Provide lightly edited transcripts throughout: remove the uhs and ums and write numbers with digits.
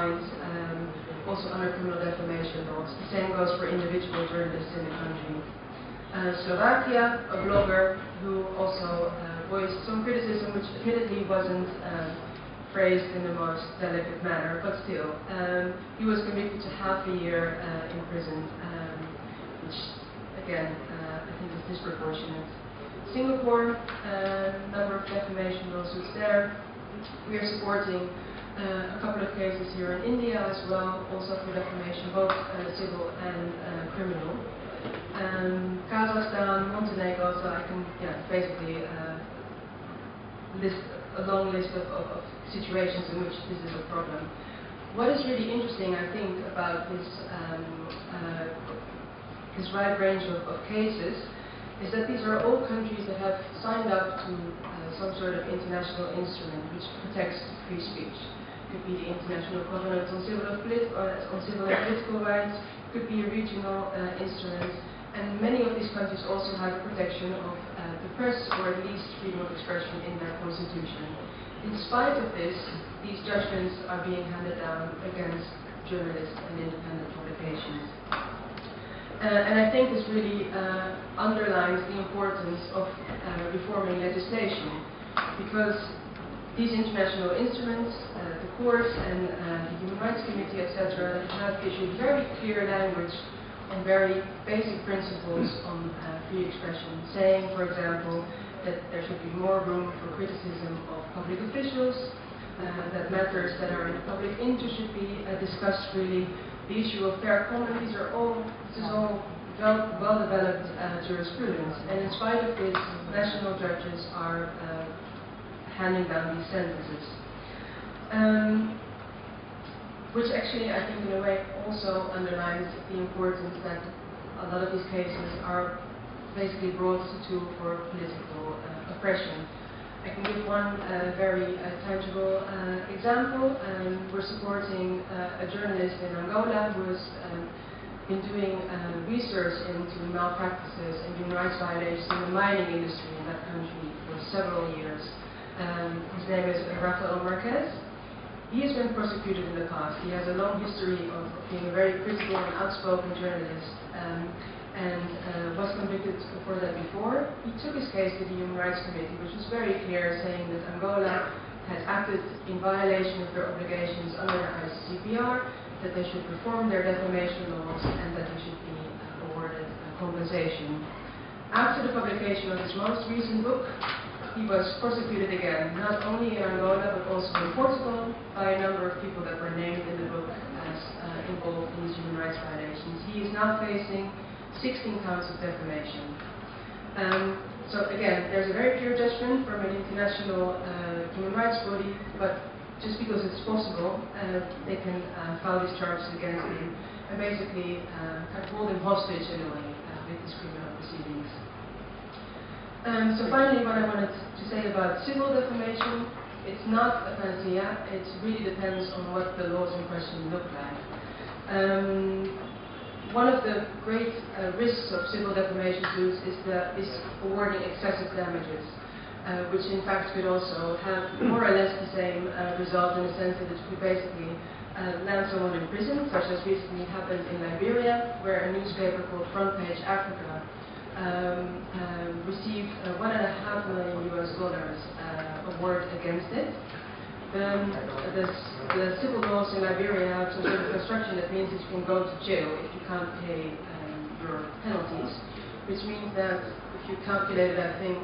also under criminal defamation laws. The same goes for individual journalists in the country. Slovakia, a blogger who also voiced some criticism, which admittedly wasn't phrased in the most delicate manner, but still, he was convicted to half a year in prison, which again I think is disproportionate. Singapore, number of defamation lawsuits there. We are supporting a couple of cases here in India as well, also for defamation, both civil and criminal. Kazakhstan, Montenegro, so I can basically list a long list of situations in which this is a problem. What is really interesting, I think, about this wide range of cases is that these are all countries that have signed up to some sort of international instrument which protects free speech. It could be the International Covenant on Civil and Political Rights, could be a regional instrument, and many of these countries also have protection of the press, or at least freedom of expression in their constitution. In spite of this, these judgments are being handed down against journalists and independent publications. And I think this really underlines the importance of reforming legislation, because these international instruments, the courts and the Human Rights Committee, etc., have issued very clear language on very basic principles on free expression, saying, for example, that there should be more room for criticism of public officials, that matters that are in the public interest should be discussed freely. The issue of fair comment, this is all well-developed jurisprudence, and in spite of this, national judges are handing down these sentences. Which actually, I think, in a way, also underlines the importance that a lot of these cases are basically brought as a tool for political oppression. I can give one very tangible example. We're supporting a journalist in Angola who has been doing research into malpractices and human rights violations in the mining industry in that country for several years. His name is Rafael Marquez. He has been prosecuted in the past. He has a long history of being a very critical and outspoken journalist, and was convicted for that before. He took his case to the Human Rights Committee, which was very clear, saying that Angola had acted in violation of their obligations under the ICCPR, that they should reform their defamation laws, and that they should be awarded compensation. After the publication of his most recent book, he was prosecuted again, not only in Angola, but also in Portugal, by a number of people that were named in the book as involved in these human rights violations. He is now facing 16 counts of defamation. So again, there's a very clear judgment from an international human rights body, but just because it's possible, they can file these charges against him and basically hold him hostage in a way with these criminal proceedings. So finally, what I wanted to say about civil defamation, it's not a panacea. It really depends on what the laws in question look like. One of the great risks of civil defamation suits is awarding excessive damages, which in fact could also have more or less the same result, in the sense that it could basically land someone in prison, such as recently happened in Liberia, where a newspaper called Front Page Africa received $1.5 million award against it. The civil laws in Liberia have some sort of construction that means that you can go to jail if you can't pay your penalties, which means that if you calculate it, I think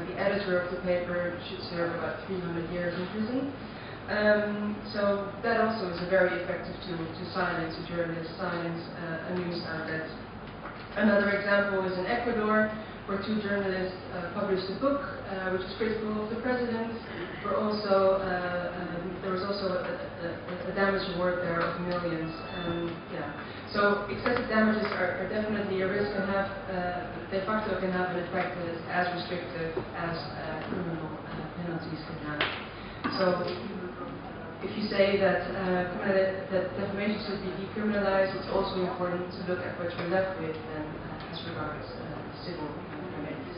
the editor of the paper should serve about 300 years in prison. So that also is a very effective tool to silence a journalist, silence a news outlet. Another example is in Ecuador, where two journalists published a book which is critical of the president. There was also a damage award there of millions. So excessive damages are definitely a risk and have de facto can have an effect that is as restrictive as criminal penalties can have. So if you say that defamation should be decriminalized, it's also important to look at what you're left with and as regards civil domains.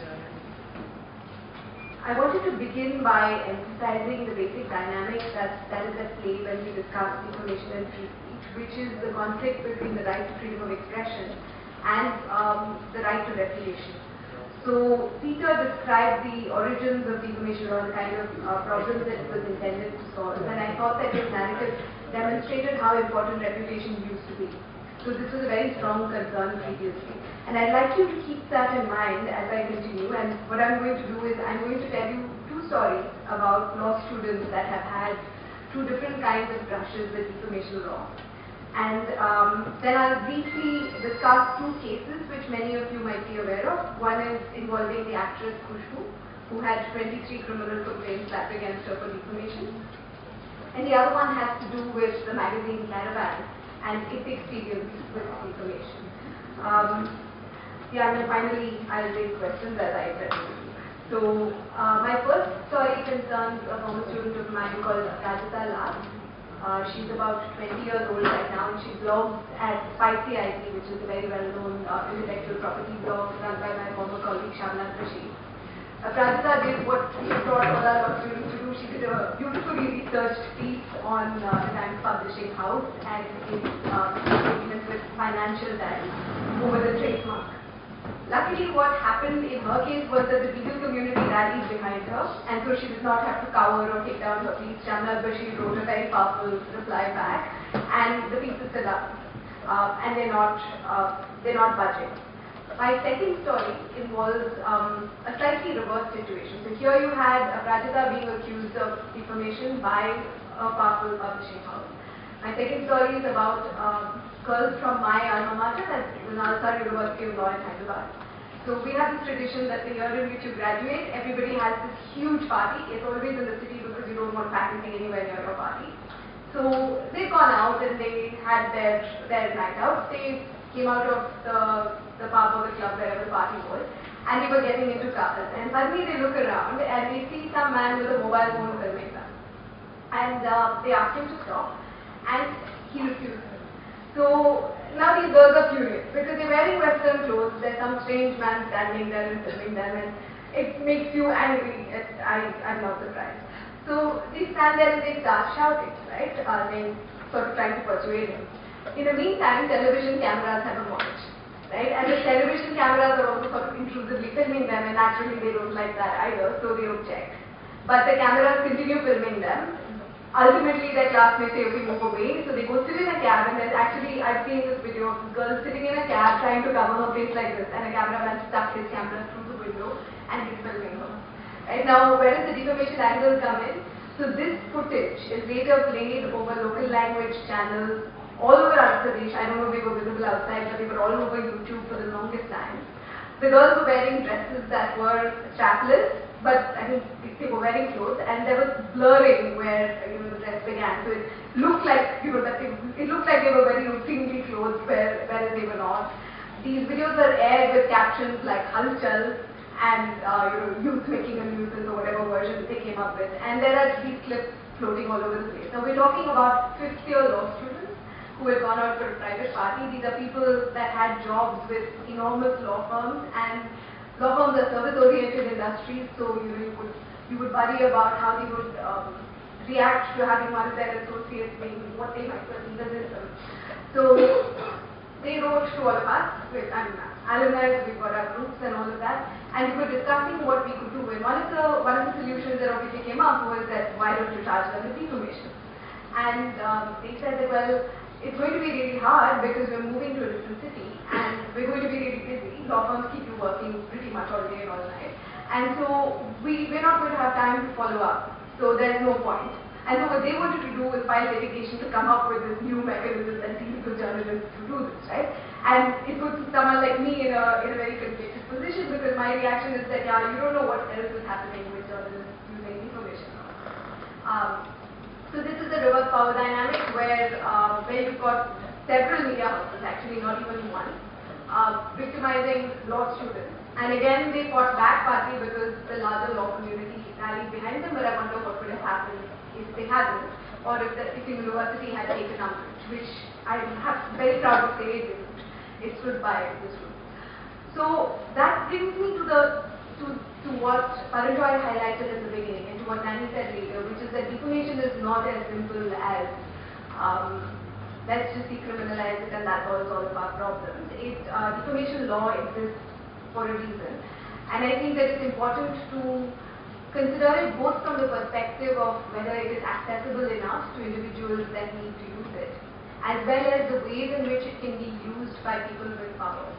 I wanted to begin by emphasizing the basic dynamic that is at play when we discuss defamation and free speech, which is the conflict between the right to freedom of expression and the right to refutation. So Peter described the origins of defamation or the kind of problems that it was intended to solve, and I thought that his narrative demonstrated how important reputation used to be. So this was a very strong concern previously. And I'd like you to keep that in mind as I continue, and what I'm going to do is I'm going to tell you two stories about law students that have had two different kinds of brushes with defamation law. And then I'll briefly discuss two cases which many of you might be aware of. One is involving the actress Khushbu, who had 23 criminal complaints slapped against her for defamation. And the other one has to do with the magazine Caravan and its experience with defamation. And then finally I'll raise questions as I present. So my first story concerns a former student of mine called Rajita Lal. She's about 20 years old right now, and she blogs at Spicy IT, which is a very well-known intellectual property blog run by my former colleague Shamla Rashid. Rajita did what she taught all our law students to do. She did a beautifully researched piece on the Times Publishing House and its agreement with Financial Times over the trademark. Luckily, what happened in her case was that the legal community rallied behind her, and so she did not have to cover or take down her piece. Shamla Bashir wrote a very powerful reply back, and the piece is still up, and they're not budging. My second story involves a slightly reversed situation. So here you had Rajita being accused of defamation by a powerful publishing house. My second story is about girls from my alma mater, that's Nalsar University of Law in Hyderabad. So we have this tradition that the year in which you graduate, everybody has this huge party. It's always in the city because you don't want faculty anywhere near your party. So they've gone out and they had their night out. They came out of the pub or the club, wherever the party was, and they were getting into cars. And suddenly they look around and they see some man with a mobile phone filming them. And they ask him to stop, and he refuses. So now these girls are furious because they're wearing Western clothes. There's some strange man standing there and filming them, and it makes you angry. I'm not surprised. So they stand there and they start shouting, right? They sort of trying to persuade him. In the meantime, television cameras have emerged, right? And the television cameras are also sort of intrusively filming them, and naturally they don't like that either, so they object. But the cameras continue filming them. Ultimately, their class may say, okay, move away. So they go sit in a cab, and there's actually, I've seen this video of girls sitting in a cab trying to cover her face like this, and a cameraman stuck his camera through the window and he's filming her. Right now, where does the defamation angle come in? So this footage is later played over local language channels all over Andhra Pradesh. I don't know if they were visible outside, but they were all over YouTube for the longest time. The girls were wearing dresses that were strapless, but I think they were wearing clothes, and there was blurring where the dress began. So it looked like it looked like they were very routinely clothed, whereas they were not. These videos were aired with captions like "Halchal" and youth making a nuisance or whatever version they came up with. And there are these clips floating all over the place. Now we're talking about fifth-year law students who had gone out for a private party. These are people that had jobs with enormous law firms, and law firms are service-oriented industries, so you would worry about how they would react to having one of their associates being what they might perceive as ism. So they wrote to all of us, alumni, we've got our groups and all of that, and we were discussing what we could do. And one of the solutions that obviously came up was that why don't you charge them with defamation? And they said that, well, it's going to be really hard because we're moving to a different city and we're going to be really busy. Law firms keep you working pretty much all day and all night. And so we're not going to have time to follow up. So there's no point. And so what they wanted to do was file litigation to come up with this new mechanism that legal journalists to do this, right? And it puts someone like me in a very conflicted position because my reaction is that, yeah, you don't know what else is happening with journalists using information. So this is the reverse power dynamic where you've got several media houses, actually not even one, victimizing law students. And again, they fought back partly because the larger law community rallied behind them, but I wonder what would have happened if they hadn't, or if the university had taken umbrage, which I'm very proud to say it didn't. It stood by this rule. So that brings me to the to what Paranjoy highlighted in the beginning and to what Nani said later, which is that defamation is not as simple as let's just decriminalize it and that solves all of our problems. Defamation law exists for a reason. And I think that it's important to consider it both from the perspective of whether it is accessible enough to individuals that need to use it, as well as the ways in which it can be used by people with power.